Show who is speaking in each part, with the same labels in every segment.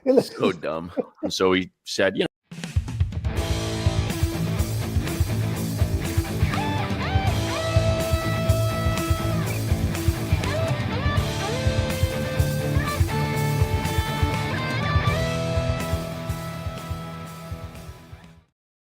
Speaker 1: So dumb. And so he said,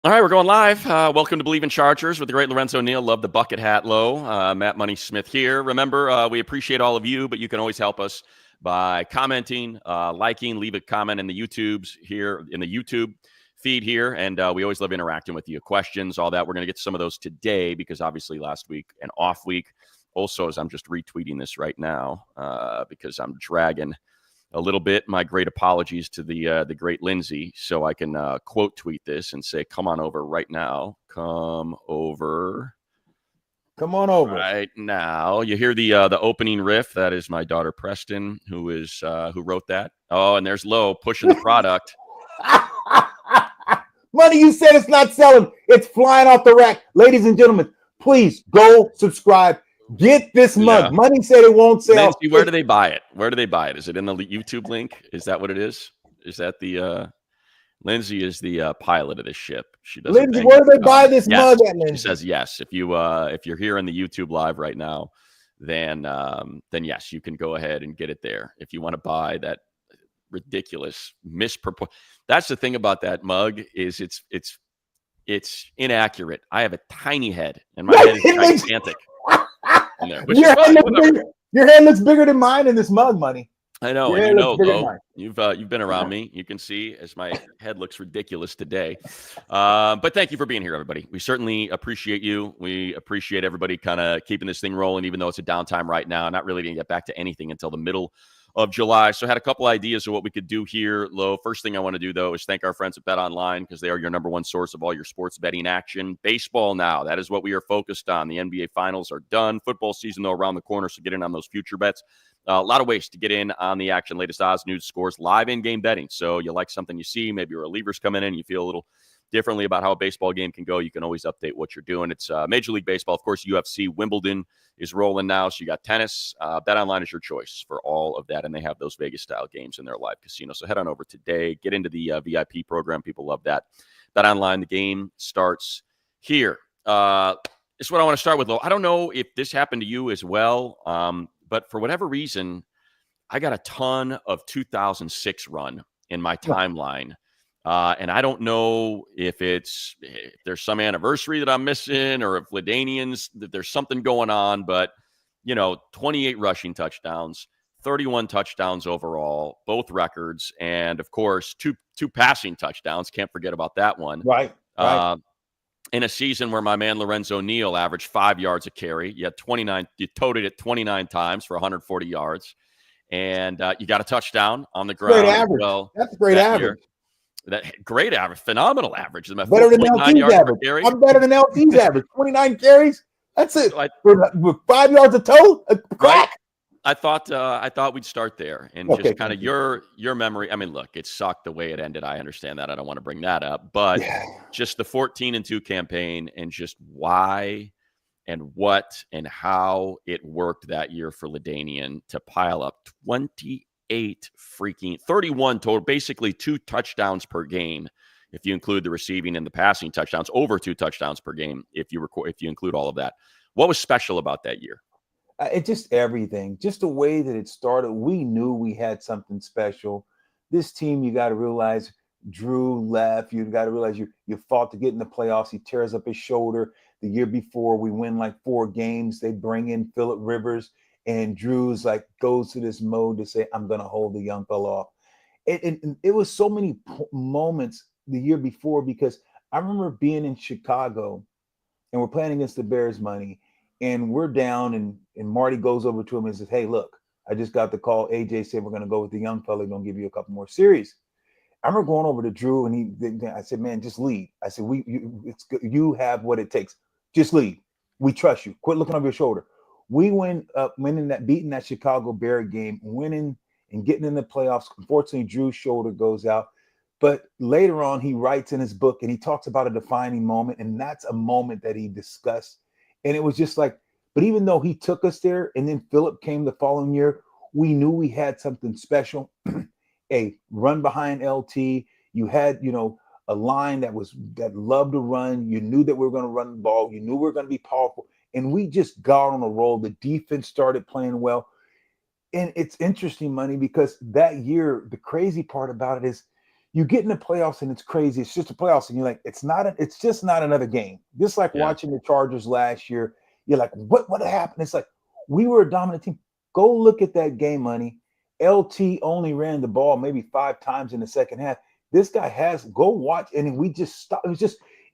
Speaker 1: all right, we're going live. Welcome to Bleav in Chargers with the great Lorenzo Neal. Love the bucket hat low. Matt Money Smith here. Remember, we appreciate all of you, but you can always help us by commenting, liking, leave a comment in the YouTubes here, in the YouTube feed here. And we always love interacting with you. Questions, all that. We're going to get to some of those today because obviously last week, an off week. Also, as I'm just retweeting this right now because I'm dragging a little bit. My great apologies to the great Lindsay, so I can quote tweet this and say, "Come on over right now. Come over right now." You hear the opening riff? That is my daughter Preston, who wrote that. Oh, and there's Lo pushing the product.
Speaker 2: Money, you said it's not selling. It's flying off the rack, ladies and gentlemen. Please go subscribe. Get this mug. Yeah. Money said it won't sell.
Speaker 1: Nancy, where do they buy it? Where do they buy it? Is it in the YouTube link? Is that what it is? Is that the Lindsay is the pilot of this ship? She does.
Speaker 2: Lindsay, where do they buy this mug at, Lindsay?
Speaker 1: She says yes. If you're here in the YouTube live right now, then yes, you can go ahead and get it there. If you want to buy that ridiculous that's the thing about that mug is it's inaccurate. I have a tiny head and my head is gigantic. There,
Speaker 2: your head looks bigger than mine in this mug, Money.
Speaker 1: I know, and though, you've been around me. You can see as my head looks ridiculous today. But thank you for being here, everybody. We certainly appreciate you. We appreciate everybody kind of keeping this thing rolling, even though it's a downtime right now. Not really going to get back to anything until the middle of July. So I had a couple ideas of what we could do here, Lo. First thing I want to do, though, is thank our friends at BetOnline because they are your number one source of all your sports betting action. Baseball now, that is what we are focused on. The NBA Finals are done. Football season, though, around the corner, so get in on those future bets. A lot of ways to get in on the action. Latest odds, news, scores, live in-game betting. So you like something you see, maybe your relievers coming in, you feel a little differently about how a baseball game can go. You can always update what you're doing. It's Major League Baseball. Of course, UFC, Wimbledon is rolling now. So you got tennis. BetOnline is your choice for all of that. And they have those Vegas-style games in their live casino. So head on over today. Get into the VIP program. People love that. BetOnline, the game starts here. This is what I want to start with, Lo. I don't know if this happened to you as well, but for whatever reason, I got a ton of 2006 run in my timeline. And I don't know if there's some anniversary that I'm missing or if LaDainians, that there's something going on, but 28 rushing touchdowns, 31 touchdowns overall, both records. And of course, two passing touchdowns. Can't forget about that one.
Speaker 2: Right.
Speaker 1: In a season where my man Lorenzo Neal averaged 5 yards a carry. You toted it 29 times for 140 yards. And you got a touchdown on the ground.
Speaker 2: Great average.
Speaker 1: Well,
Speaker 2: that's a great average.
Speaker 1: That great average, phenomenal average.
Speaker 2: Better than LT's average. I'm better than LT's average. 29 carries. That's it. So with 5 yards a toe, a crack.
Speaker 1: I thought we'd start there and just kind of your memory. I mean, look, it sucked the way it ended. I understand that. I don't want to bring that up, but just the 14-2 campaign and just why and what and how it worked that year for LaDainian to pile up 31 total, basically 2 touchdowns per game. If you include the receiving and the passing touchdowns, over 2 touchdowns per game. If you include all of that, what was special about that year?
Speaker 2: It just everything, just the way that it started. We knew we had something special. This team, you got to realize, Drew left. You got to realize you fought to get in the playoffs. He tears up his shoulder. The year before, we win like 4 games. They bring in Phillip Rivers, and Drew's like goes to this mode to say, I'm going to hold the young fella off. It was so many moments the year before because I remember being in Chicago, and we're playing against the Bears, Money. And we're down, and Marty goes over to him and says, hey, look, I just got the call. AJ said we're going to go with the young fella. Going to give you a couple more series. I remember going over to Drew, and I said, man, just lead. I said, you have what it takes. Just lead. We trust you. Quit looking over your shoulder. We went up, beating that Chicago Bear game, winning and getting in the playoffs. Unfortunately, Drew's shoulder goes out. But later on, he writes in his book, and he talks about a defining moment, and that's a moment that he discussed. And it was just like, but even though he took us there and then Phillip came the following year, we knew we had something special. a run behind LT. You had, a line that loved to run. You knew that we were going to run the ball. You knew we were going to be powerful. And we just got on a roll. The defense started playing well. And it's interesting, Money, because that year, the crazy part about it is you get in the playoffs and it's crazy. It's just a playoffs. And you're like, it's just not another game. Just like watching the Chargers last year. You're like, what happened? It's like, we were a dominant team. Go look at that game, Money. LT only ran the ball maybe 5 times in the second half. This guy go watch. And then we just stopped.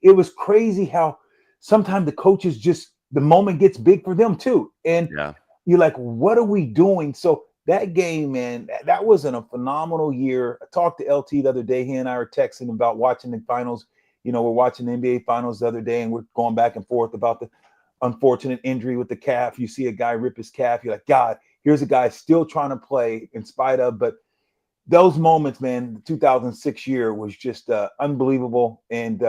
Speaker 2: It was crazy how sometimes the coaches the moment gets big for them too. And you're like, what are we doing? So that game, man, that was a phenomenal year. I talked to LT the other day. He and I were texting about watching the finals. We're watching the NBA finals the other day, and we're going back and forth about the unfortunate injury with the calf. You see a guy rip his calf. You're like, God, here's a guy still trying to play in spite of. But those moments, man, the 2006 year was just unbelievable. And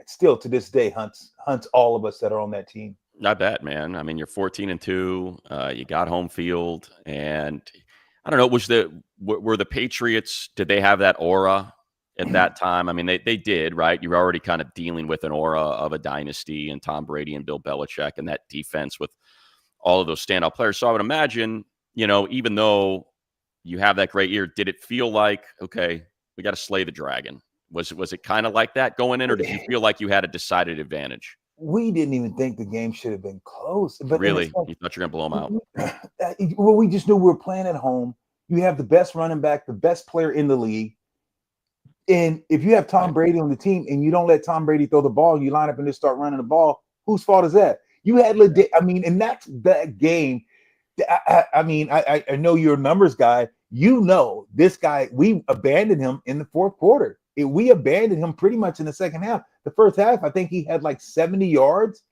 Speaker 2: still to this day hunts all of us that are on that team.
Speaker 1: I bet, man. I mean, you're 14-2. You got home field, and I don't know. Were the Patriots? Did they have that aura at that time? I mean, they did, right? You're already kind of dealing with an aura of a dynasty and Tom Brady and Bill Belichick and that defense with all of those standout players. So I would imagine, even though you have that great year, did it feel like, okay, we got to slay the dragon? Was it kind of like that going in, or did you feel like you had a decided advantage?
Speaker 2: We didn't even think the game should have been close. But
Speaker 1: really? You thought you were going to blow them
Speaker 2: out? Well, we just knew we were playing at home. You have the best running back, the best player in the league. And if you have Tom Brady on the team and you don't let Tom Brady throw the ball, you line up and just start running the ball, whose fault is that? You had and that's that game. I know you're a numbers guy. This guy, we abandoned him in the fourth quarter. We abandoned him pretty much in the second half. The first half, I think he had like 70 yards.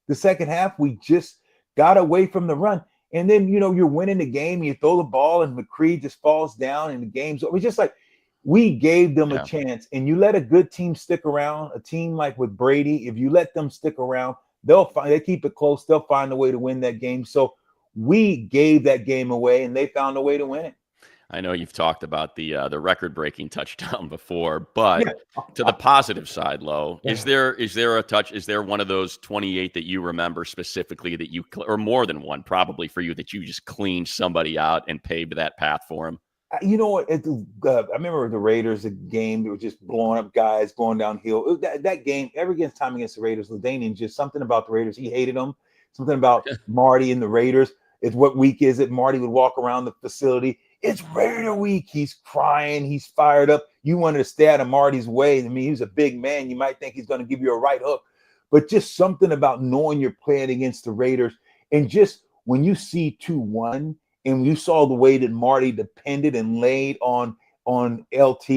Speaker 2: The second half, we just got away from the run. And then, you're winning the game, you throw the ball, and McCree just falls down, and the game's over. It's just like we gave them a chance. And you let a good team stick around, a team like with Brady, if you let them stick around, they keep it close. They'll find a way to win that game. So we gave that game away, and they found a way to win it.
Speaker 1: I know you've talked about the record-breaking touchdown before, but to the positive side, Lo, is there a touch? Is there one of those 28 that you remember specifically that or more than one probably for you, that you just cleaned somebody out and paved that path for him?
Speaker 2: You know what? I remember the Raiders, a game that were just blowing up guys going downhill. That game, every time against the Raiders, LaDainian, just something about the Raiders. He hated them. Something about Marty and the Raiders. It's what week is it? Marty would walk around the facility. It's Raider week. He's crying. He's fired up. You wanted to stay out of Marty's way. I mean, he was a big man. You might think he's going to give you a right hook, but just something about knowing you're playing against the Raiders. And just when you see 2-1 and you saw the way that Marty depended and laid on LT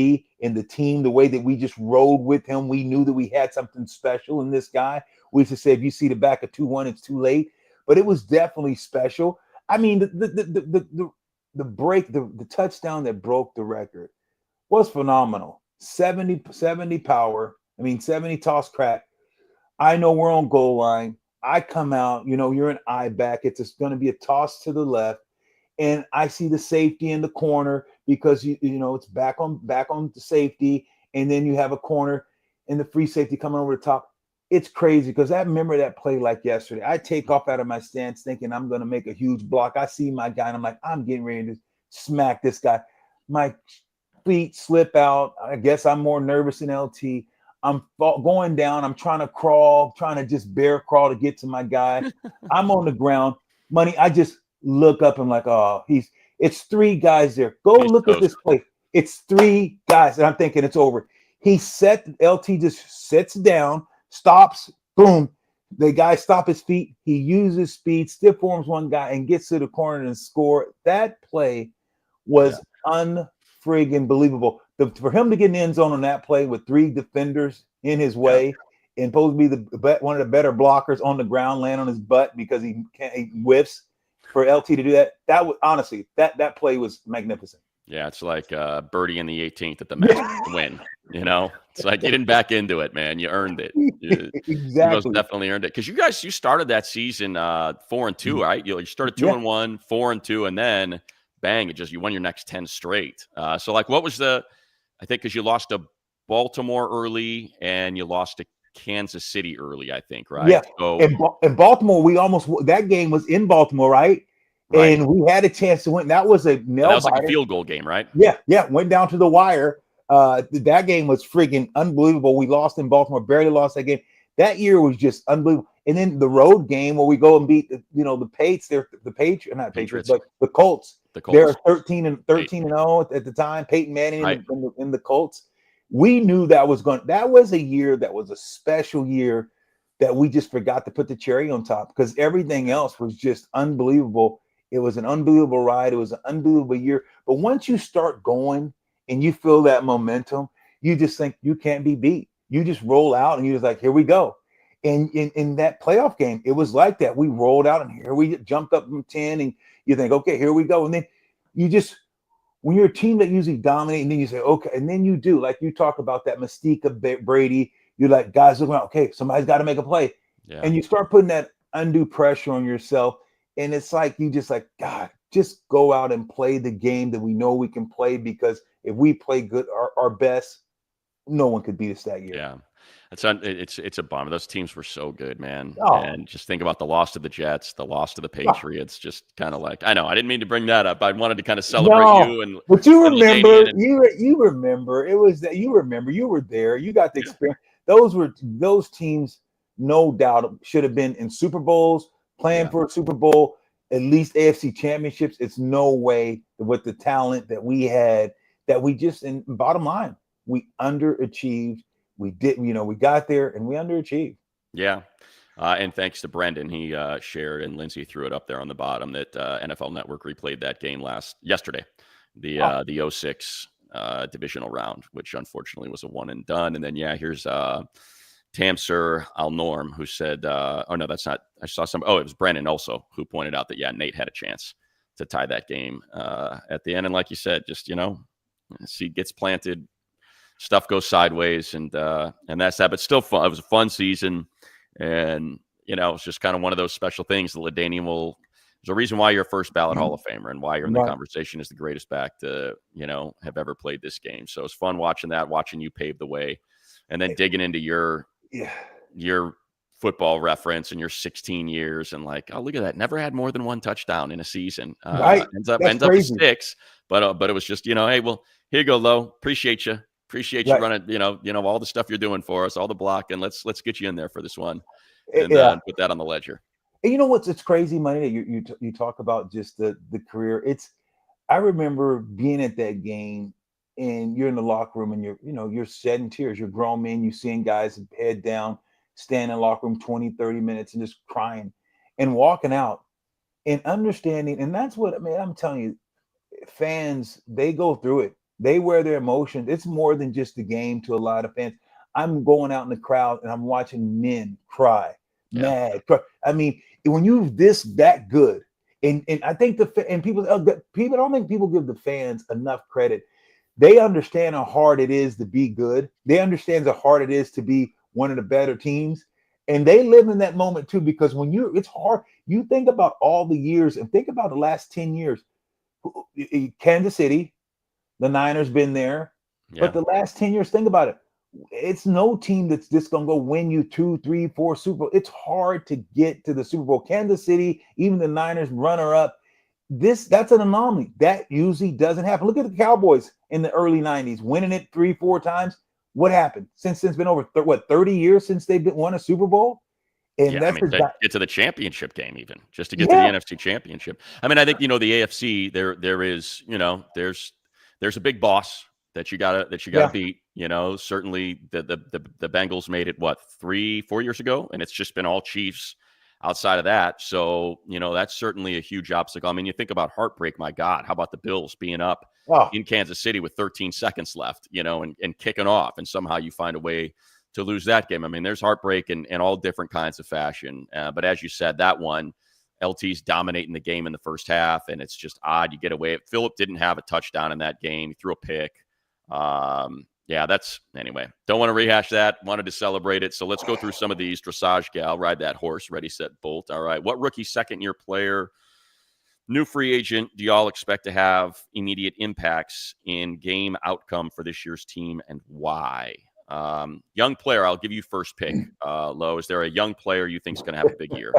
Speaker 2: and the team, the way that we just rode with him, we knew that we had something special in this guy. We used to say, if you see the back of 2-1, it's too late. But it was definitely special. I mean, the touchdown that broke the record was phenomenal. 70 power. 70 toss crack. I know we're on goal line. I come out, you're an eye back. It's just going to be a toss to the left. And I see the safety in the corner because, it's back on the safety. And then you have a corner and the free safety coming over the top. It's crazy because I remember that play like yesterday. I take off out of my stance thinking I'm going to make a huge block. I see my guy and I'm like, I'm getting ready to smack this guy. My feet slip out. I guess I'm more nervous than LT. I'm going down. I'm trying to crawl, trying to just bear crawl to get to my guy. I'm on the ground. Money, I just look up and like, oh, it's 3 guys there. Go look at this play. It's 3 guys. And I'm thinking it's over. LT just sits down, stops, boom. The guy stops his feet. He uses speed, stiff arms one guy, and gets to the corner and score. That play was unfriggin' believable. For him to get in the end zone on that play with 3 defenders in his way and supposed to be one of the better blockers on the ground, land on his butt because he whiffs. For LT to do that, that was honestly that play was magnificent.
Speaker 1: Yeah, it's like birdie in the 18th at the match win. It's like you didn't back into it, man. You earned it.
Speaker 2: Exactly.
Speaker 1: You most definitely earned it because you started that season 4-2, right? You started 2-1, 4-2, and then bang, you won your next 10 straight. So like, what was I think because you lost to Baltimore early and you lost to Kansas City early, I think, right?
Speaker 2: Yeah.
Speaker 1: So
Speaker 2: in Baltimore, that game was in Baltimore, right?
Speaker 1: Right.
Speaker 2: And we had a chance to win. That was a nail
Speaker 1: that was like
Speaker 2: biter.
Speaker 1: a field goal game, right?
Speaker 2: Yeah. Went down to the wire. That game was freaking unbelievable. We lost in Baltimore, barely lost that game. That year was just unbelievable. And then the road game where we go and beat the Patriots, but the Colts. They're 13 and 0 at the time. Peyton Manning in the Colts. We knew that was a year that was a special year that we just forgot to put the cherry on top because everything else was just unbelievable. It was an unbelievable ride. It was an unbelievable year. But once you start going and you feel that momentum, you just think you can't be beat. You just roll out and you're just like, here we go. And in that playoff game, it was like that. We rolled out and here we jumped up from 10 and you think, okay, here we go. And then when you're a team that usually dominate and then you say, okay, and then you do, like you talk about that mystique of Brady, you're like, guys, look around, okay, somebody's got to make a play. Yeah. And you start putting that undue pressure on yourself. And it's like, you just like, God, just go out and play the game that we know we can play because if we play good, our best, no one could beat us that year.
Speaker 1: Yeah. It's a bummer. Those teams were so good, man. Oh. And just think about the loss to the Jets, the loss to the Patriots. Just kind of like, I know I didn't mean to bring that up. I wanted to kind of celebrate you
Speaker 2: but you remember, you remember it was that you remember you were there. You got the experience. Those teams, no doubt, should have been in Super Bowls, playing for a Super Bowl, at least AFC championships. It's no way with the talent that we had that we just. And bottom line, we underachieved. We didn't, we got there and we underachieved.
Speaker 1: Yeah. And thanks to Brendan, he shared and Lindsay threw it up there on the bottom that NFL Network replayed that game yesterday, the 06 divisional round, which unfortunately was a one and done. And then, here's Tamser Al-Norm who said, oh, no, that's not. I saw it was Brendan also who pointed out that, Nate had a chance to tie that game at the end. And like you said, just, seed gets planted. Stuff goes sideways, and that's that. But still fun. It was a fun season, and it's just kind of one of those special things. The LaDainian there's a reason why you're a first ballot Hall of Famer, and why you're in the conversation as the greatest back to have ever played this game. So it's fun watching you pave the way, and then digging into your football reference and your 16 years, and like, oh, look at that, never had more than one touchdown in a season. Ends up with 6, but it was just hey, well, here you go, Lo. Appreciate you. Appreciate you running, all the stuff you're doing for us, all the blocking. Let's get you in there for this one, and put that on the ledger.
Speaker 2: And it's crazy, Money, that you talk about just the career. I remember being at that game, and you're in the locker room, and you're shedding tears. You're grown men. You're seeing guys head down, stand in the locker room 20, 30 minutes, and just crying, and walking out, and understanding. And that's what I'm telling you, fans, they go through it. They wear their emotions. It's more than just the game to a lot of fans. I'm going out in the crowd and I'm watching men cry, mad. Cry. I mean, when you're that good, and I think people don't think people give the fans enough credit. They understand how hard it is to be good. They understand how hard it is to be one of the better teams, and they live in that moment too. Because it's hard. You think about all the years and think about the last 10 years. Kansas City. The Niners been there, but the last 10 years, think about it. It's no team that's just going to go win you 2, 3, 4 Super Bowl. It's hard to get to the Super Bowl. Kansas City, even the Niners runner up. That's an anomaly. That usually doesn't happen. Look at the Cowboys in the early 90s, winning it 3, 4 times. What happened? Since it's been over 30 years since they've won a Super Bowl? And
Speaker 1: to get to the championship game, even just to get to the NFC Championship. I mean, I think the AFC there is there's a big boss that you gotta beat. Certainly the Bengals made it 3-4 years ago, and it's just been all Chiefs outside of that. So that's certainly a huge obstacle. I mean, you think about heartbreak. My God, how about the Bills being up in Kansas City with 13 seconds left, and kicking off, and somehow you find a way to lose that game. I mean, there's heartbreak in all different kinds of fashion. But as you said, that one. LT's dominating the game in the first half, and it's just odd. You get away. Phillip didn't have a touchdown in that game. He threw a pick. Anyway. Don't want to rehash that. Wanted to celebrate it. So let's go through some of these. Dressage gal, ride that horse, ready, set, bolt. All right. What rookie second-year player New free agent, do y'all expect to have immediate impacts in game outcome for this year's team, and why? Young player, I'll give you first pick. Lo, is there a young player you think is going to have a big year?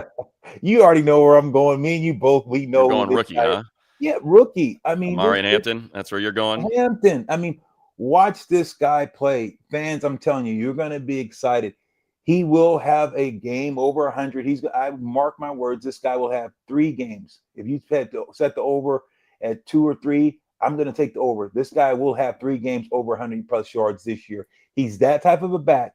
Speaker 2: You already know where I'm going. Me and you both, we know.
Speaker 1: You're going rookie, huh?
Speaker 2: Yeah, rookie. I mean,
Speaker 1: Amari and Hampton, that's where you're going?
Speaker 2: Hampton. I mean, watch this guy play. Fans, I'm telling you, you're going to be excited. He will have a game over 100. I mark my words, this guy will have 3 games. If you set the over at 2 or 3, I'm going to take the over. This guy will have 3 games over 100 plus yards this year. He's that type of a back,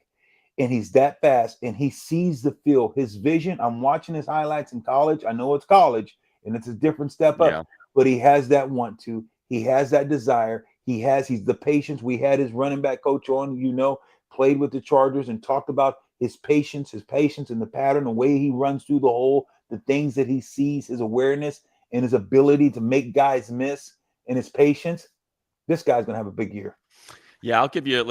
Speaker 2: and he's that fast, and he sees the field. His vision, I'm watching his highlights in college. I know it's college, and it's a different step up, but he has that want to. He has that desire. He's the patience. We had his running back coach on, played with the Chargers and talked about his patience and the pattern, the way he runs through the hole, the things that he sees, his awareness and his ability to make guys miss, and his patience. This guy's going to have a big year.
Speaker 1: Yeah, I'll give you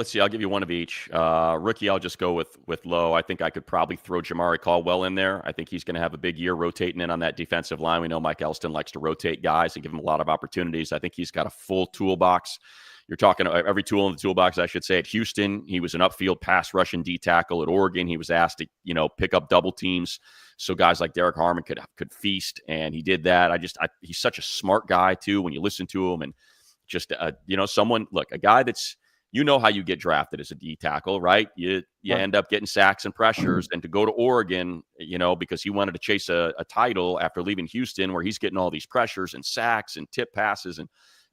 Speaker 1: one of each. Rookie, I'll just go with Low. I think I could probably throw Jamari Caldwell in there. I think he's going to have a big year rotating in on that defensive line. We know Mike Elston likes to rotate guys and give him a lot of opportunities. I think he's got a full toolbox. You're talking every tool in the toolbox, I should say. At Houston, he was an upfield pass rush and D tackle. At Oregon, he was asked to, pick up double teams so guys like Derek Harmon could feast, and he did that. He's such a smart guy too when you listen to him, and just a guy that's, how you get drafted as a D tackle, right? You end up getting sacks and pressures, and to go to Oregon, because he wanted to chase a title after leaving Houston, where he's getting all these pressures and sacks and tip passes,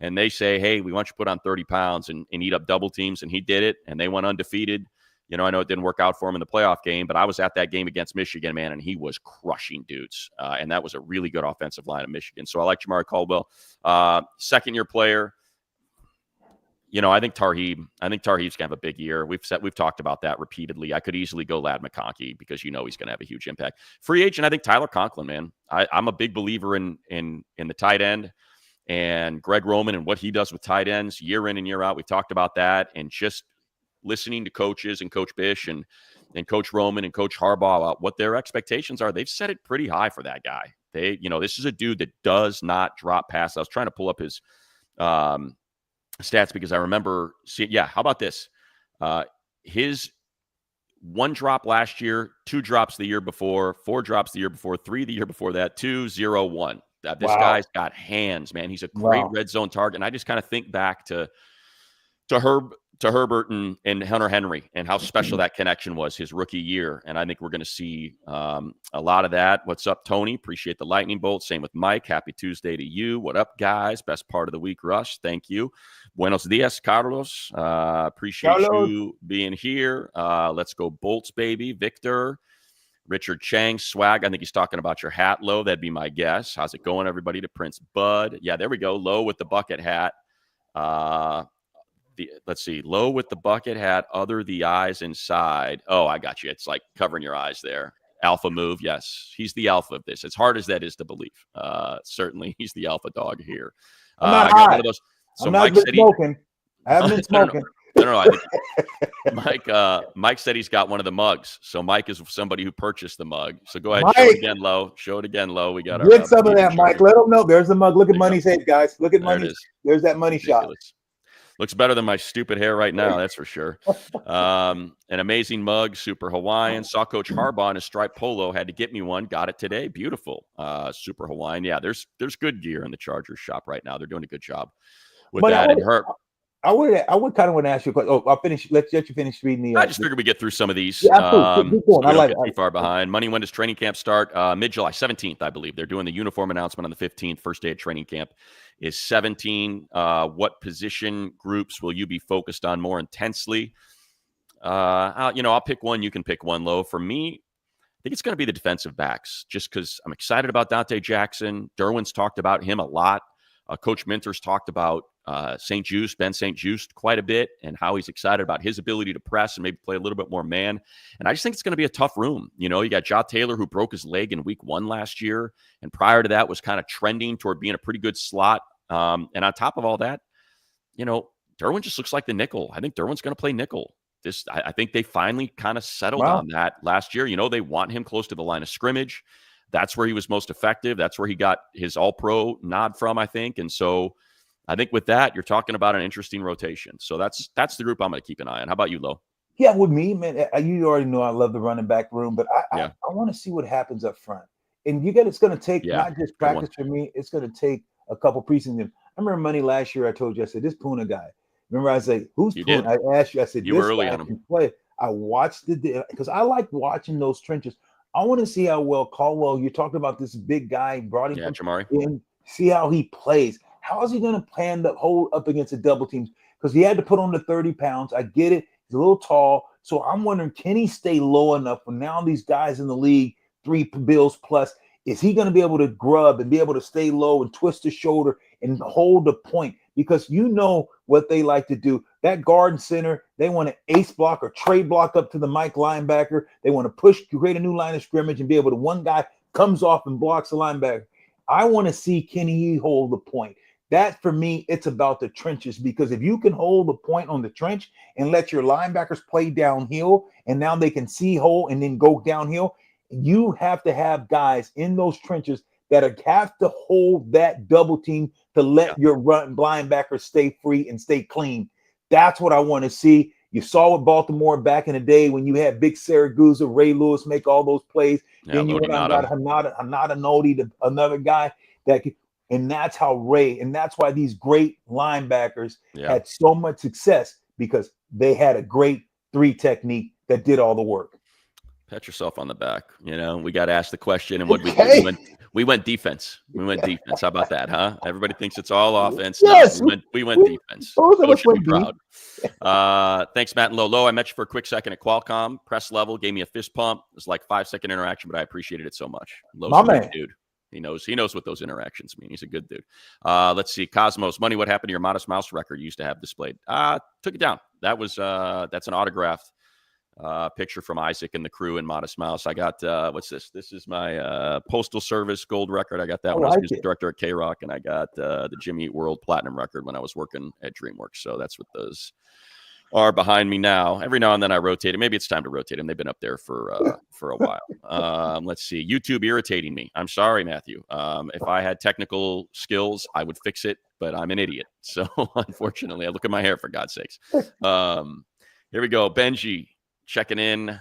Speaker 1: and they say, hey, we want you to put on 30 pounds and eat up double teams. And he did it, and they went undefeated. I know it didn't work out for him in the playoff game, but I was at that game against Michigan, man, and he was crushing dudes. And that was a really good offensive line of Michigan. So I like Jamari Caldwell. Second-year player, I think Tarheeb. I think Tarheeb's going to have a big year. We've talked about that repeatedly. I could easily go Ladd McConkey because he's going to have a huge impact. Free agent, I think Tyler Conklin, man. I'm a big believer in the tight end. And Greg Roman and what he does with tight ends year in and year out. We've talked about that, and just listening to coaches and Coach Bish and Coach Roman and Coach Harbaugh about what their expectations are. They've set it pretty high for that guy. This is a dude that does not drop passes. I was trying to pull up his stats because I remember seeing, how about this? His 1 drop last year, 2 drops the year before, 4 drops the year before, 3 the year before that, 2, 0, 1. This guy's got hands, man. He's a great red zone target. And I just kind of think back to Herbert and Hunter Henry and how special that connection was his rookie year. And I think we're going to see a lot of that. What's up, Tony? Appreciate the lightning bolt. Same with Mike. Happy Tuesday to you. What up, guys? Best part of the week, Rush. Thank you. Buenos dias, Carlos. Appreciate you being here. Let's go Bolts, baby. Victor. Richard Chang, swag. I think he's talking about your hat, Low. That'd be my guess. How's it going, everybody? To Prince Bud. Yeah, there we go. Low with the bucket hat. Let's see. Low with the bucket hat. Other the eyes inside. Oh, I got you. It's like covering your eyes there. Alpha move. Yes, he's the alpha of this. As hard as that is to believe. Certainly, he's the alpha dog here.
Speaker 2: I'm not high. One of those. So I'm not smoking. I haven't been smoking.
Speaker 1: No. I think Mike said he's got one of the mugs. So Mike is somebody who purchased the mug. So go ahead, show it again, Low. Show it again, Low. We got our
Speaker 2: get some of that, Mike. Let them know. There's the mug. Look at Money Safe, guys. Look at Money. There's that money shot.
Speaker 1: Looks better than my stupid hair right now, that's for sure. An amazing mug, super Hawaiian. Saw Coach Harbaugh in a striped polo. Had to get me one. Got it today. Beautiful. Super Hawaiian. Yeah, there's good gear in the Chargers shop right now. They're doing a good job with that. And Herb.
Speaker 2: I would kind of want to ask you a question. Oh, I'll finish. Let you finish reading the.
Speaker 1: I just figured we get through some of these.
Speaker 2: Yeah, absolutely.
Speaker 1: So I like it. Too far behind. Money, when does training camp start? Mid-July, 17th, I believe. They're doing the uniform announcement on the 15th. First day of training camp is 17. What position groups will you be focused on more intensely? I'll pick one. You can pick one, Low. For me, I think it's going to be the defensive backs, just because I'm excited about Dante Jackson. Derwin's talked about him a lot. Coach Minter's talked about Ben St. Juste quite a bit, and how he's excited about his ability to press and maybe play a little bit more man. And I just think it's going to be a tough room. You got Ja Taylor, who broke his leg in week 1 last year, and prior to that was kind of trending toward being a pretty good slot. And on top of all that, Derwin just looks like the nickel. I think Derwin's going to play nickel. I think they finally kind of settled on that last year. They want him close to the line of scrimmage. that's where he was most effective. That's where he got his all-pro nod from, I think. And so I think with that, you're talking about an interesting rotation. So that's the group I'm going to keep an eye on. How about you, Lo?
Speaker 2: Yeah, with me, man, you already know I love the running back room, but I want to see what happens up front. And it's going to take not just practice for me. It's going to take a couple preseasons. I remember Money last year. I told you, I said, this Puna guy. Remember, I said, who's Puna? I asked you. I said,
Speaker 1: you were early on him.
Speaker 2: Can play. I watched because I like watching those trenches. I want to see how well Caldwell. You're talking about this big guy brought him
Speaker 1: Jamari.
Speaker 2: in. See how he plays. How is he going to plan the hold up against the double teams? Because he had to put on the 30 pounds. I get it. He's a little tall. So I'm wondering, can he stay low enough for now these guys in the league, 3 bills plus? Is he going to be able to grub and be able to stay low and twist his shoulder and hold the point? Because you know what they like to do. That guard and center, they want to ace block or trade block up to the Mike linebacker. They want to create a new line of scrimmage and be able to, one guy comes off and blocks the linebacker. I want to see Kenny hold the point. That, for me, it's about the trenches, because if you can hold the point on the trench and let your linebackers play downhill, and now they can see hole and then go downhill, you have to have guys in those trenches that have to hold that double team to let your run linebackers stay free and stay clean. That's what I want to see. You saw with Baltimore back in the day when you had Big Saragusa, Ray Lewis make all those plays. Then you went out and got Hanada Nodi, another guy that could. And that's how and that's why these great linebackers had so much success, because they had a great 3 technique that did all the work.
Speaker 1: Pat yourself on the back. We got asked the question, and what we went defense. We went defense. How about that, huh? Everybody thinks it's all offense.
Speaker 2: Yes,
Speaker 1: no, we went defense. So should be proud. Thanks, Matt and Lo. I met you for a quick second at Qualcomm. Press level, gave me a fist pump. It was like 5-second interaction, but I appreciated it so much. Lo's a good dude. He knows what those interactions mean. He's a good dude. Let's see. Cosmos, Money, what happened to your Modest Mouse record you used to have displayed? Took it down. That's an autographed picture from Isaac and the crew in Modest Mouse. I got, what's this? This is my Postal Service gold record. I got that when I was music director at K-Rock, and I got the Jimmy Eat World Platinum record when I was working at DreamWorks. So that's what those are behind me now. Every now and then I rotate it. Maybe it's time to rotate them. They've been up there for a while. Let's see. YouTube irritating me. I'm sorry, Matthew. If I had technical skills, I would fix it, but I'm an idiot. So unfortunately, I look at my hair, for God's sakes. Here we go. Benji checking in.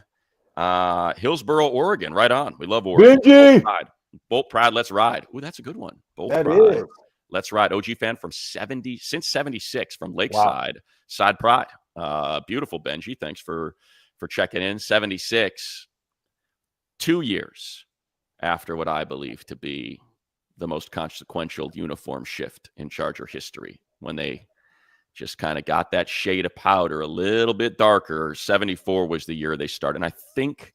Speaker 1: Hillsboro, Oregon. Right on. We love Oregon.
Speaker 2: Benji!
Speaker 1: Bolt Pride. Let's ride. Ooh, that's a good one. Bolt
Speaker 2: Pride. Is.
Speaker 1: Let's ride. OG fan from since 76 from Lakeside. Wow. Side Pride. Beautiful, Benji. Thanks for checking in. 76, 2 years after what I believe to be the most consequential uniform shift in Charger history, when they just kind of got that shade of powder a little bit darker. 74 was the year they started. And I think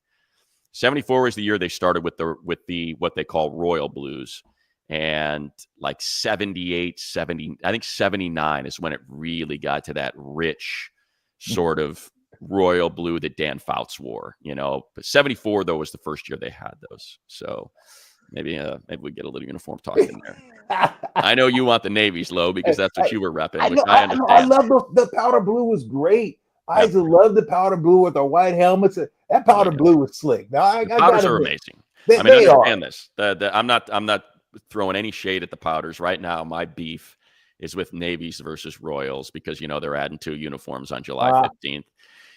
Speaker 1: 74 was the year they started with the what they call royal blues. And like 78, 70, I think 79 is when it really got to that rich sort of royal blue that Dan Fouts wore, But 74, though, was the first year they had those. So maybe we get a little uniform talk in there. I know you want the navies, Lo, because that's what you were repping, which I understand.
Speaker 2: I love the powder blue was great. I used to love the powder blue with the white helmets. That powder blue was slick. Now, the
Speaker 1: powders are amazing. I mean, understand this. I'm not throwing any shade at the powders right now. My beef is with navies versus royals, because they're adding 2 uniforms on July 15th,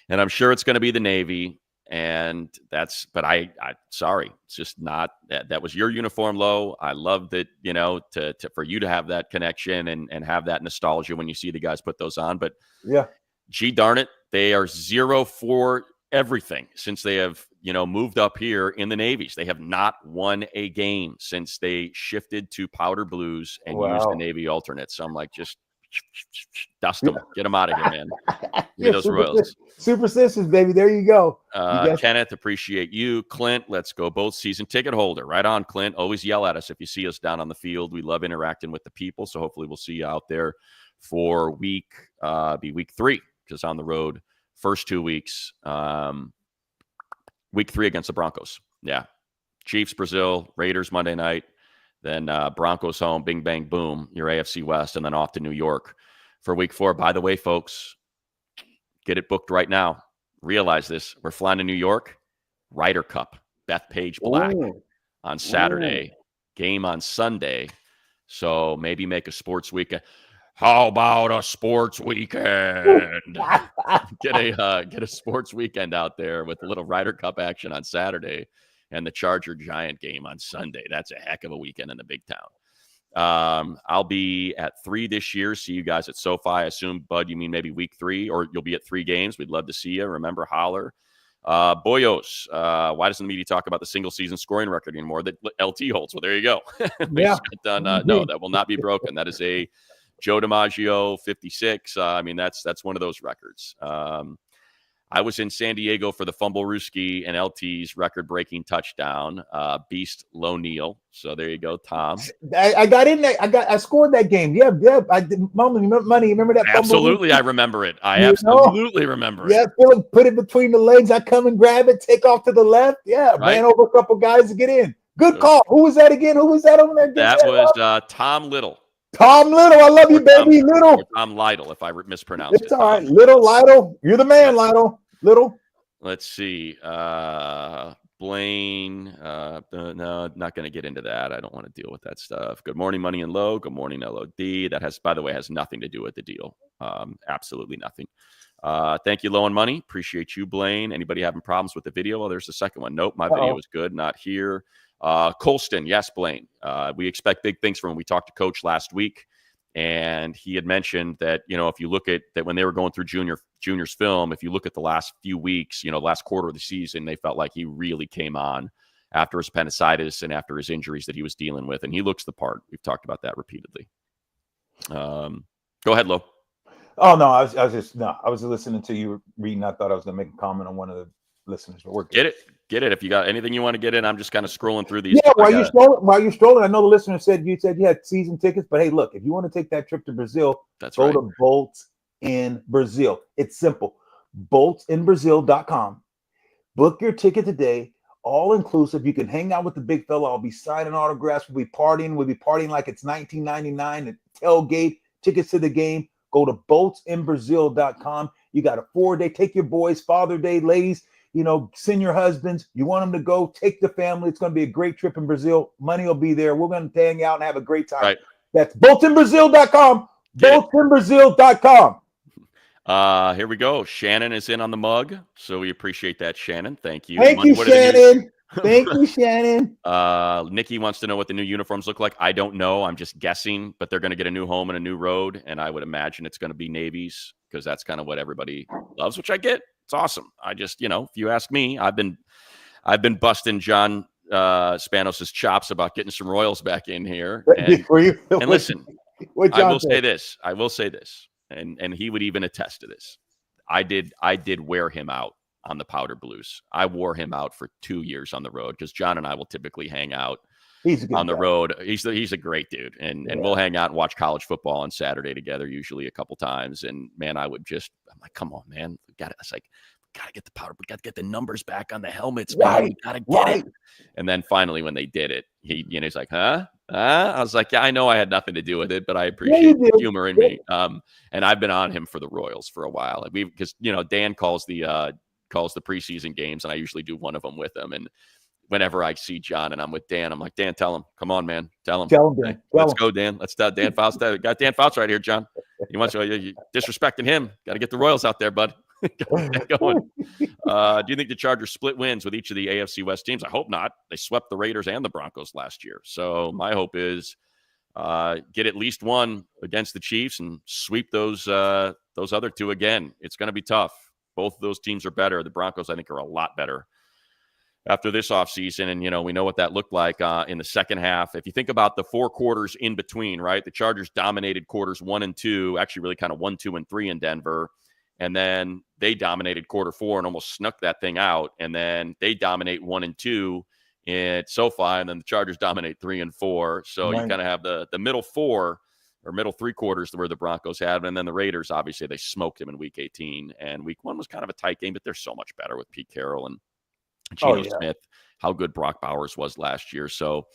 Speaker 1: and I'm sure it's going to be the navy. And but I sorry, it's just not that was your uniform, Lo. I loved it, for you to have that connection and have that nostalgia when you see the guys put those on. But gee darn it, they are 0 for everything since they have, moved up here in the navies. They have not won a game since they shifted to powder blues and used the navy alternates. So I'm like, just dust them, get them out of here, man. Give me those royals.
Speaker 2: Superstitious, baby. There you go.
Speaker 1: Kenneth, appreciate you. Clint, let's go. Both season ticket holder. Right on, Clint. Always yell at us if you see us down on the field. We love interacting with the people. So hopefully we'll see you out there for week 3, because on the road first 2 weeks. Week 3 against the Broncos. Yeah. Chiefs, Brazil, Raiders Monday night. Then Broncos home, bing, bang, boom, your AFC West, and then off to New York for week 4. By the way, folks, get it booked right now. Realize this. We're flying to New York. Ryder Cup. Bethpage Black.
Speaker 2: Ooh.
Speaker 1: on Saturday, game on Sunday. So maybe make a sports weekend. How about a sports weekend? Get a sports weekend out there with a little Ryder Cup action on Saturday and the Charger Giant game on Sunday. That's a heck of a weekend in the big town. I'll be at 3 this year. See you guys at SoFi. I assume, Bud, you mean maybe week 3, or you'll be at 3 games. We'd love to see you. Remember, holler. Boyos, why doesn't the media talk about the single season scoring record anymore that LT holds? Well, there you go.
Speaker 2: Yeah.
Speaker 1: No, that will not be broken. That is a Joe DiMaggio 56. I mean, that's one of those records. I was in San Diego for the Fumble Rooski and LT's record-breaking touchdown, Beast Neal. So there you go, Tom.
Speaker 2: I got in there. I scored that game. Yeah. I did. Money. Remember that?
Speaker 1: Absolutely, I remember it. I absolutely remember it.
Speaker 2: Yeah, Philip put it between the legs. I come and grab it, take off to the left. Yeah, right. Ran over a couple guys to get in. Good call. Who was that again? Who was that over there?
Speaker 1: That was Tom Little.
Speaker 2: Tom Little, I love you, baby. Little.
Speaker 1: Tom Lytle, if I mispronounced it.
Speaker 2: It's all right. Little Lytle. You're the man, Lytle. Little.
Speaker 1: Let's see. Blaine. No, not going to get into that. I don't want to deal with that stuff. Good morning, Money and Low. Good morning, LOD. That has, by the way, has nothing to do with the deal. Absolutely nothing. Thank you, Low and Money. Appreciate you, Blaine. Anybody having problems with the video? Well, there's the second one. Nope, my video was good. Not here. Colston, yes, Blaine. We expect big things from him. We talked to Coach last week, and he had mentioned that, if you look at that when they were going through juniors film, if you look at the last few weeks, last quarter of the season, they felt like he really came on after his appendicitis and after his injuries that he was dealing with, and he looks the part. We've talked about that repeatedly. Go ahead, Lo.
Speaker 2: Oh no, I was listening to you reading. I thought I was going to make a comment on one of the listeners, but we're good.
Speaker 1: Get it. If you got anything you want to get in, I'm just kind of scrolling through these.
Speaker 2: Yeah, while you're strolling, I know the listener said you had season tickets, but hey, look, if you want to take that trip to Brazil, go to Bolts in Brazil. It's simple. BoltsInBrazil.com. Book your ticket today, all inclusive. You can hang out with the big fella. I'll be signing autographs. We'll be partying like it's 1999. The tailgate, tickets to the game. Go to BoltsInBrazil.com. You got a 4-day. Take your boys, Father Day, ladies. Send your husbands. You want them to go, take the family. It's going to be a great trip in Brazil. Money will be there. We're going to hang out and have a great time.
Speaker 1: Right.
Speaker 2: That's BoltsInBrazil.com. BoltsInBrazil.com.
Speaker 1: Here we go. Shannon is in on the mug, so we appreciate that, Shannon. Thank you.
Speaker 2: Thank you, Shannon. Thank you, Shannon.
Speaker 1: Nikki wants to know what the new uniforms look like. I don't know. I'm just guessing, but they're going to get a new home and a new road, and I would imagine it's going to be navies because that's kind of what everybody loves, which I get. It's awesome. I just, if you ask me, I've been busting John Spanos's chops about getting some Royals back in here. And listen, I will say this, and he would even attest to this. I did wear him out on the Powder Blues. I wore him out for 2 years on the road because John and I will typically hang out on the road. He's a great dude, and we'll hang out and watch college football on Saturday together, usually a couple times. And man, I'm like, come on, man, we gotta get the powder, we gotta get the numbers back on the helmets, man. We gotta get it. And then finally, when they did it, he's like, huh? I was like, yeah, I know I had nothing to do with it, but I appreciate the humor in me. And I've been on him for the Royals for a while, because Dan calls the preseason games, and I usually do one of them with him. And whenever I see John and I'm with Dan, I'm like, Dan, tell him. Come on, man. Tell him.
Speaker 2: Dan.
Speaker 1: Let's go, Dan. Let's start Dan Faust. Got Dan Faust right here, John. You disrespecting him. Got to get the Royals out there, bud. Going. Do you think the Chargers split wins with each of the AFC West teams? I hope not. They swept the Raiders and the Broncos last year. So my hope is get at least one against the Chiefs and sweep those other two again. It's going to be tough. Both of those teams are better. The Broncos, I think, are a lot better after this offseason. And, we know what that looked like in the second half. If you think about the 4 quarters in between, right, the Chargers dominated quarters 1 and 2, actually really kind of 1, 2, and 3 in Denver. And then they dominated quarter 4 and almost snuck that thing out. And then they dominate 1 and 2 at SoFi. And then the Chargers dominate 3 and 4. So you kind of have the middle 4 or middle 3 quarters where the Broncos had. And then the Raiders, obviously, they smoked them in week 18. And week 1 was kind of a tight game, but they're so much better with Pete Carroll and Geno Smith, how good Brock Bowers was last year. So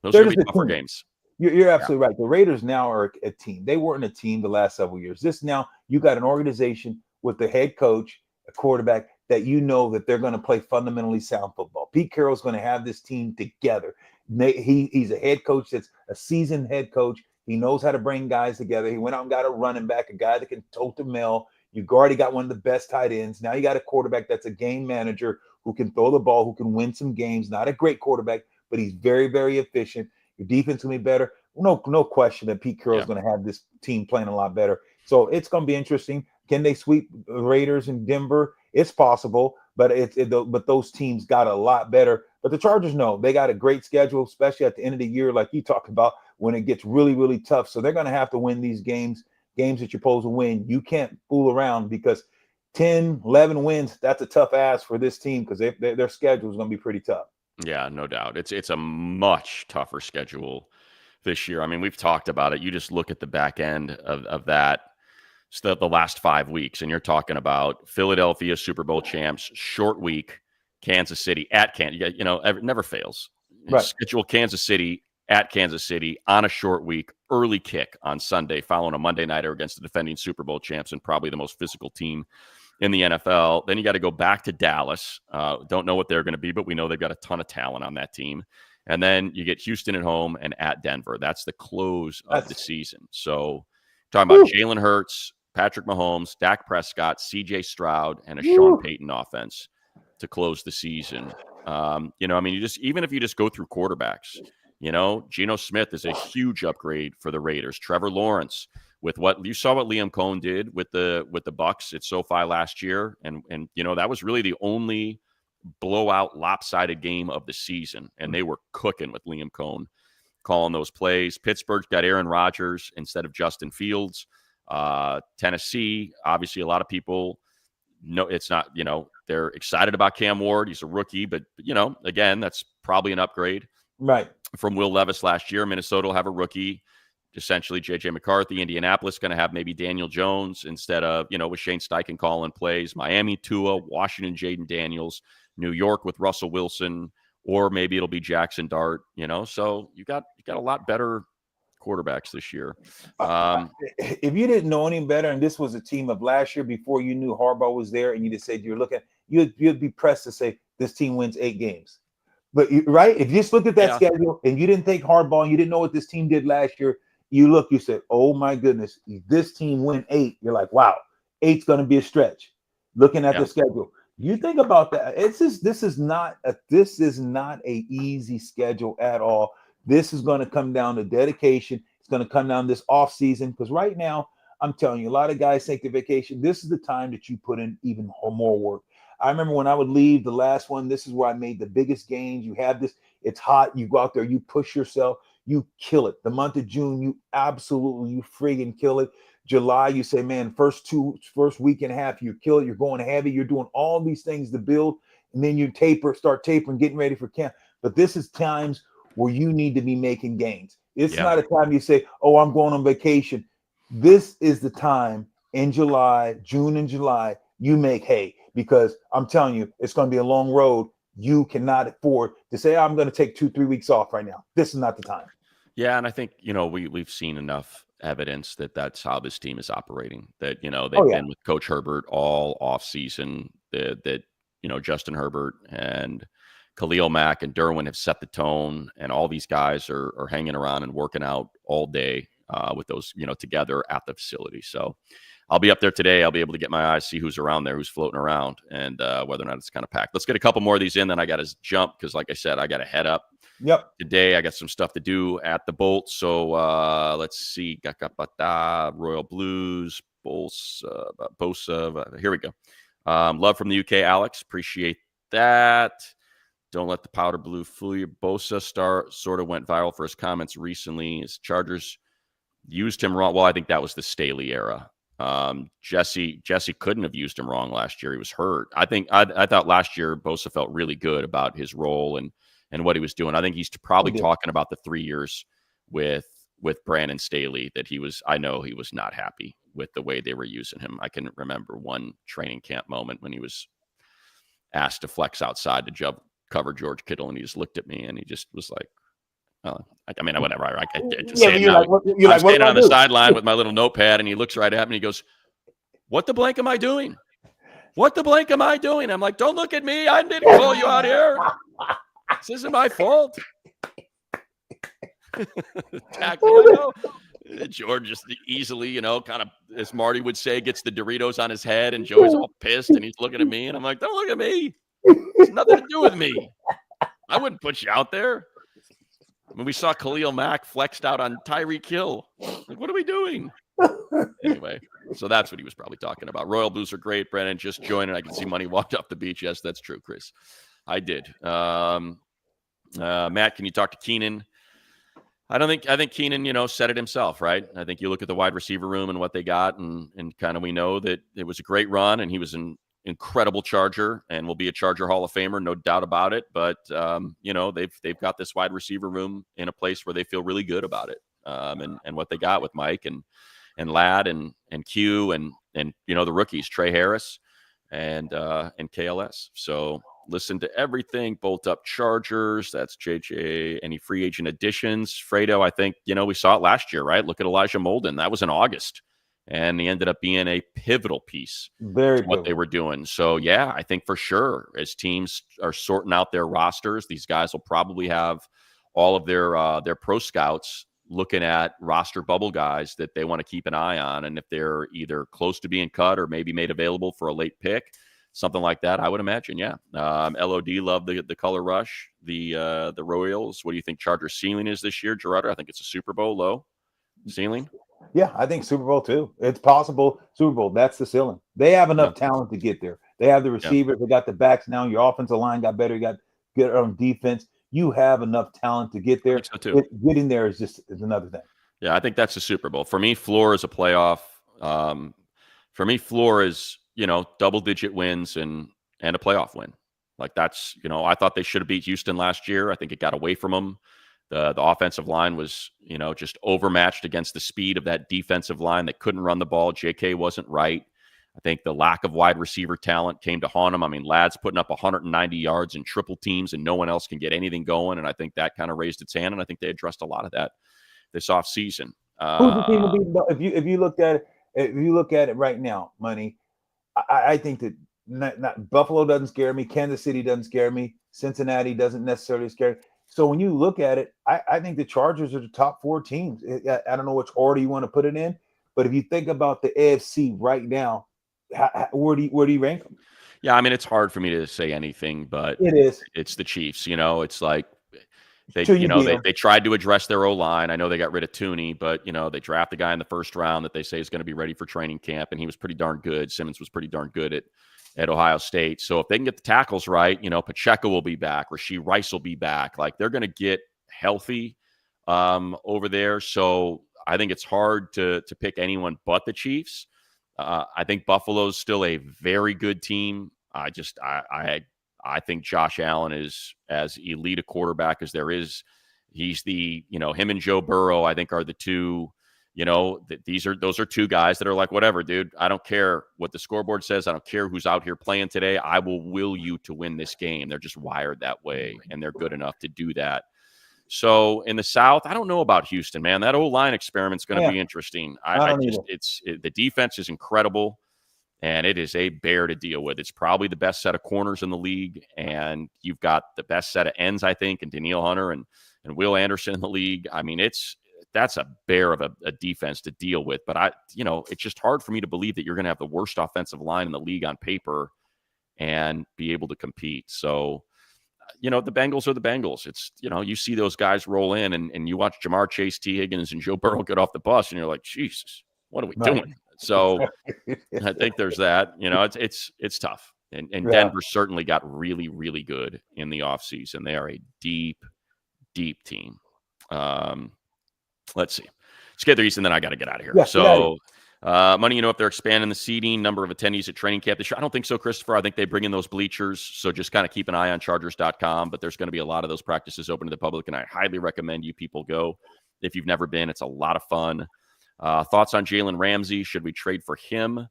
Speaker 1: those are going to be tougher games.
Speaker 2: You're absolutely right. The Raiders now are a team. They weren't a team the last several years. This now, you got an organization with the head coach, a quarterback. that you know that they're going to play fundamentally sound football. Pete Carroll's going to have this team together. He's a head coach that's a seasoned head coach. He knows how to bring guys together. He went out and got a running back, a guy that can tote the mail. You've already got one of the best tight ends. Now you got a quarterback that's a game manager who can throw the ball, who can win some games. Not a great quarterback, but he's very, very efficient. Your defense will be better. No question that Pete Carroll's going to have this team playing a lot better. So it's going to be interesting. Can they sweep the Raiders in Denver? It's possible, but but those teams got a lot better. But the Chargers, no, they got a great schedule, especially at the end of the year, like you talked about, when it gets really, really tough. So they're going to have to win these games that you're supposed to win. You can't fool around because 10, 11 wins, that's a tough ask for this team because their schedule is going to be pretty tough.
Speaker 1: Yeah, no doubt. It's a much tougher schedule this year. I mean, we've talked about it. You just look at the back end of that. The last 5 weeks, and you're talking about Philadelphia Super Bowl champs, short week, Kansas City at Kansas. It never fails.
Speaker 2: Right.
Speaker 1: Schedule Kansas City at Kansas City on a short week, early kick on Sunday, following a Monday nighter against the defending Super Bowl champs and probably the most physical team in the NFL. Then you got to go back to Dallas. Don't know what they're going to be, but we know they've got a ton of talent on that team. And then you get Houston at home and at Denver. That's the close of the season. So talking about Jalen Hurts, Patrick Mahomes, Dak Prescott, CJ Stroud, and a Sean Payton offense to close the season. Even if you just go through quarterbacks, Geno Smith is a huge upgrade for the Raiders. Trevor Lawrence, with what you saw what Liam Cohen did with the Bucs at SoFi last year, and that was really the only blowout lopsided game of the season, and they were cooking with Liam Cohen calling those plays. Pittsburgh's got Aaron Rodgers instead of Justin Fields. Tennessee, obviously a lot of people know it's not, they're excited about Cam Ward. He's a rookie, but again, that's probably an upgrade from Will Levis last year. Minnesota will have a rookie, essentially JJ McCarthy. Indianapolis going to have maybe Daniel Jones instead of, with Shane Steichen calling plays. Miami, Tua, Washington, Jaden Daniels, New York with Russell Wilson, or maybe it'll be Jackson Dart, so you got a lot better quarterbacks this year.
Speaker 2: If you didn't know any better, and this was a team of last year before you knew Harbaugh was there, and you just said you'd be pressed to say this team wins 8 games. But if you just looked at that schedule and you didn't think Harbaugh, and you didn't know what this team did last year, you said, oh my goodness, this team win 8. You're like, wow, 8's going to be a stretch. Looking at the schedule, you think about that. This is not a easy schedule at all. This is going to come down to dedication. It's going to come down this off season because right now, I'm telling you, a lot of guys take the vacation. This is the time that you put in even more work. I remember when I would leave the last one, this is where I made the biggest gains. You have this, it's hot. You go out there, you push yourself, you kill it. The month of June, you friggin' kill it. July, you say, man, first week and a half, you kill it. You're going heavy. You're doing all these things to build. And then you start tapering, getting ready for camp. But this is times where you need to be making gains. It's not a time you say, oh, I'm going on vacation. This is the time in June and July, you make hay, because I'm telling you, it's going to be a long road. You cannot afford to say, I'm going to take 2-3 weeks off right now. This is not the time.
Speaker 1: Yeah. And I think, we've seen enough evidence that that's how this team is operating, that, they've been with Coach Herbert all off season, that Justin Herbert and Khalil Mack and Derwin have set the tone, and all these guys are hanging around and working out all day with those, together at the facility. So I'll be up there today. I'll be able to get my eyes, see who's around there, who's floating around, and whether or not it's kind of packed. Let's get a couple more of these in. Then I got to jump because, like I said, I got to head up.
Speaker 2: Yep.
Speaker 1: Today I got some stuff to do at the Bolt. So let's see. Royal Blues, Bosa. Here we go. Love from the UK, Alex. Appreciate that. Don't let the powder blue fool you. Bosa sort of went viral for his comments recently. His Chargers used him wrong. Well, I think that was the Staley era. Jesse couldn't have used him wrong last year. He was hurt. I thought last year Bosa felt really good about his role and what he was doing. I think he's probably talking about the 3 years with Brandon Staley that I know he was not happy with the way they were using him. I can remember one training camp moment when he was asked to flex outside to cover George Kittle, and he just looked at me and he just was like, whatever. I'm standing on the sideline with my little notepad, and he looks right at me and he goes, "What the blank am I doing?" What the blank am I doing? I'm like, don't look at me. I didn't call you out here. This isn't my fault. Tacky, I know. George just easily, kind of, as Marty would say, gets the Doritos on his head, and Joey's all pissed, and he's looking at me, and I'm like, don't look at me. It's nothing to do with me. I wouldn't put you out there. When we saw Khalil Mack flexed out on Tyreek Hill, like, what are we doing? Anyway, so that's what he was probably talking about. Royal Blues are great. Brennan just joined, and I can see Money walked off the beach. Yes, that's true, Chris. I did. Matt, can you talk to Keenan? I think Keenan, said it himself, right? I think you look at the wide receiver room and what they got, and kind of we know that it was a great run, and he was an incredible Charger and will be a Charger Hall of Famer, no doubt about it. But they've got this wide receiver room in a place where they feel really good about it, and what they got with Mike and Lad and Q and the rookies, Trey Harris and KLS. So listen to everything. Bolt up Chargers. That's JJ. Any free agent additions? Fredo, I think, we saw it last year, right? Look at Elijah Molden. That was in August. And he ended up being a pivotal piece to what they were doing. So, yeah, I think for sure, as teams are sorting out their rosters, these guys will probably have all of their pro scouts looking at roster bubble guys that they want to keep an eye on. And if they're either close to being cut or maybe made available for a late pick, something like that, I would imagine, yeah. LOD loved the color rush, the Royals. What do you think Chargers ceiling is this year, Gerardo? I think it's a Super Bowl low ceiling.
Speaker 2: Yeah, I think Super Bowl too. It's possible Super Bowl. That's the ceiling. They have enough talent to get there. They have the receivers. They got the backs now. Your offensive line got better. You got good on defense. You have enough talent to get there.
Speaker 1: I think so too.
Speaker 2: Getting there is another thing.
Speaker 1: Yeah, I think that's the Super Bowl. For me, floor is a playoff. For me, floor is, double-digit wins and a playoff win. Like that's, I thought they should have beat Houston last year. I think it got away from them. The offensive line was, just overmatched against the speed of that defensive line that couldn't run the ball. JK wasn't right. I think the lack of wide receiver talent came to haunt him. I mean, Lad's putting up 190 yards in triple teams, and no one else can get anything going. And I think that kind of raised its hand, and I think they addressed a lot of that this offseason.
Speaker 2: Who's the team will be, if you look at it right now, Money, I think that not Buffalo doesn't scare me. Kansas City doesn't scare me. Cincinnati doesn't necessarily scare me. So when you look at it, I think the Chargers are the top 4 teams. I don't know which order you want to put it in, but if you think about the AFC right now, where do you rank them?
Speaker 1: Yeah, I mean, it's hard for me to say anything, but it's the Chiefs. It's like they tried to address their O-line. I know they got rid of Tooney, but they draft a guy in the first round that they say is going to be ready for training camp, and he was pretty darn good. Simmons was pretty darn good at Ohio State. So if they can get the tackles right, Pacheco will be back, Rashee Rice will be back. Like they're going to get healthy over there. So I think it's hard to pick anyone but the Chiefs. I think Buffalo's still a very good team. I think Josh Allen is as elite a quarterback as there is. He's him and Joe Burrow, I think, are the two. Those are two guys that are like, whatever, dude. I don't care what the scoreboard says. I don't care who's out here playing today. I will you to win this game. They're just wired that way, and they're good enough to do that. So in the South, I don't know about Houston, man. That O-line experiment's going to be interesting. The defense is incredible, and it is a bear to deal with. It's probably the best set of corners in the league, and you've got the best set of ends, I think, and Danielle Hunter and Will Anderson in the league. I mean, that's a bear of a defense to deal with. But it's just hard for me to believe that you're going to have the worst offensive line in the league on paper and be able to compete. So, the Bengals are the Bengals. It's, you see those guys roll in and you watch Jamar Chase, T. Higgins, and Joe Burrow get off the bus, and you're like, Jesus, what are we doing? So I think there's that. It's tough. And Denver certainly got really, really good in the offseason. They are a deep, deep team. Let's see. Let's get there, East, and then I got to get out of here. So, Money, if they're expanding the seating, number of attendees at training camp this year. I don't think so, Christopher. I think they bring in those bleachers. So just kind of keep an eye on Chargers.com. But there's going to be a lot of those practices open to the public, and I highly recommend you people go if you've never been. It's a lot of fun. Thoughts on Jalen Ramsey? Should we trade for him?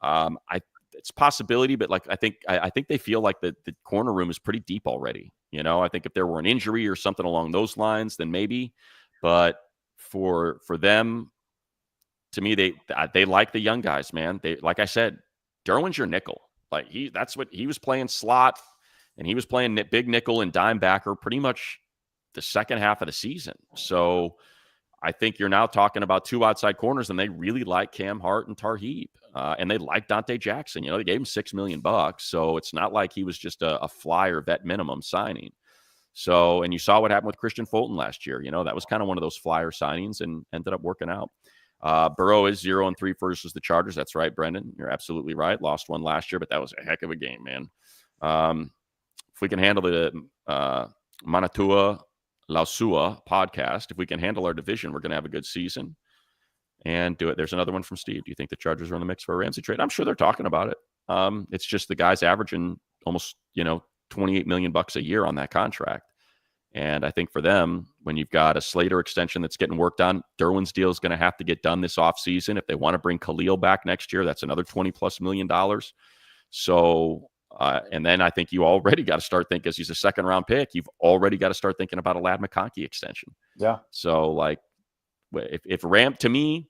Speaker 1: It's a possibility, but I think they feel like the corner room is pretty deep already. I think if there were an injury or something along those lines, then maybe. But for them, to me, they like the young guys, man. They, like I said, Derwin's your nickel. Like that's what he was playing slot, and he was playing big nickel and dime backer pretty much the second half of the season. So I think you're now talking about 2 outside corners, and they really like Cam Hart and Tarheeb, and they like Dante Jackson. You know, they gave him $6 million, so it's not like he was just a flyer vet minimum signing. So, and you saw what happened with Christian Fulton last year. You know, that was kind of one of those flyer signings and ended up working out. Burrow is 0-3 versus the Chargers. That's right, Brendan. You're absolutely right. Lost one last year, but that was a heck of a game, man. If we can handle the Manatua Lausua podcast, if we can handle our division, we're going to have a good season and do it. There's another one from Steve. Do you think the Chargers are in the mix for a Ramsey trade? I'm sure they're talking about it. It's just the guy's averaging almost, $28 million a year on that contract. And I think for them, when you've got a Slater extension that's getting worked on, Derwin's deal is going to have to get done this offseason. If they want to bring Khalil back next year, that's another $20+ million. So, and then I think you already got to start thinking, as he's a second-round pick, you've already got to start thinking about a Ladd McConkey extension.
Speaker 2: Yeah.
Speaker 1: So, like, to me,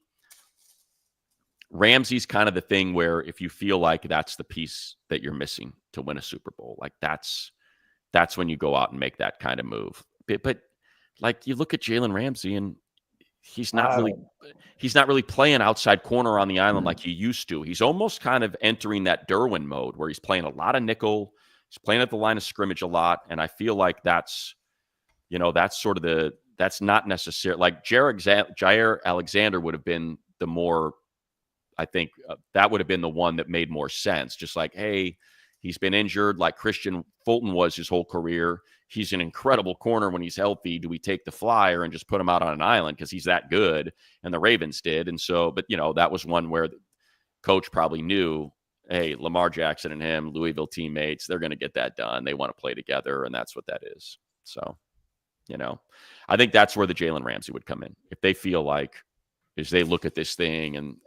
Speaker 1: Ramsey's kind of the thing where if you feel like that's the piece that you're missing to win a Super Bowl, like that's when you go out and make that kind of move. But like you look at Jalen Ramsey and he's not really playing outside corner on the island like he used to. He's almost kind of entering that Derwin mode where he's playing a lot of nickel. He's playing at the line of scrimmage a lot. And I feel like that's sort of that's not necessary. Like Jair Alexander would have been the more, I think that would have been the one that made more sense. Just like, hey, he's been injured like Christian Fulton was his whole career. He's an incredible corner when he's healthy. Do we take the flyer and just put him out on an island because he's that good? And the Ravens did. And so, but, that was one where the coach probably knew, hey, Lamar Jackson and him, Louisville teammates, they're going to get that done. They want to play together, and that's what that is. So, I think that's where the Jalen Ramsey would come in. If they feel like, as they look at this thing and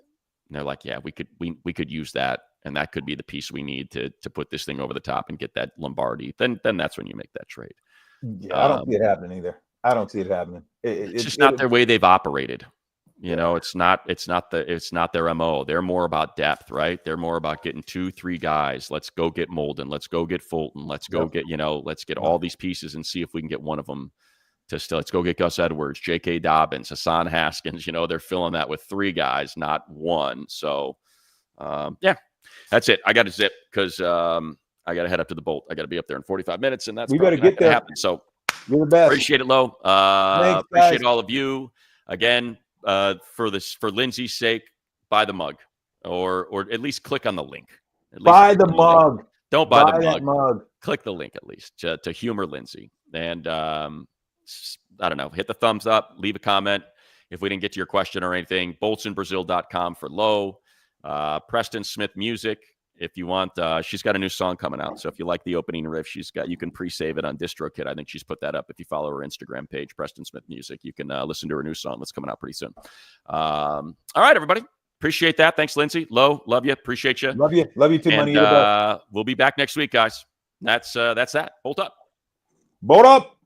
Speaker 1: they're like, yeah, we could use that. And that could be the piece we need to put this thing over the top and get that Lombardi. Then that's when you make that trade.
Speaker 2: Yeah, I don't see it happening either. I don't see it happening.
Speaker 1: It's just not their way they've operated. It's not their MO. They're more about depth, right? They're more about getting 2-3 guys. Let's go get Molden. Let's go get Fulton. Let's go get, let's get all these pieces and see if we can get one of them to still. Let's go get Gus Edwards, J.K. Dobbins, Hassan Haskins. They're filling that with 3 guys, not one. So, yeah. That's it. I got to zip because I got to head up to the Bolt. I got to be up there in 45 minutes, and that's
Speaker 2: we better get there.
Speaker 1: Happen. So
Speaker 2: you're the best.
Speaker 1: Appreciate it, Lo.
Speaker 2: Thanks,
Speaker 1: appreciate all of you again. For Lindsay's sake, buy the mug, or at least click on the link.
Speaker 2: Buy the mug.
Speaker 1: Don't buy the
Speaker 2: mug.
Speaker 1: Click the link at least to humor Lindsay, and I don't know. Hit the thumbs up. Leave a comment if we didn't get to your question or anything. BoltsInBrazil.com for Lo. Preston Smith Music, if you want. She's got a new song coming out, so if you like the opening riff, you can pre-save it on DistroKid. I think she's put that up. If you follow her Instagram page, Preston Smith Music, you can listen to her new song that's coming out pretty soon. All right, everybody, appreciate that. Thanks, Lindsay. Lo, love you, appreciate you.
Speaker 2: Love you too,
Speaker 1: and,
Speaker 2: Money.
Speaker 1: We'll be back next week, guys. That's that. Bolt up.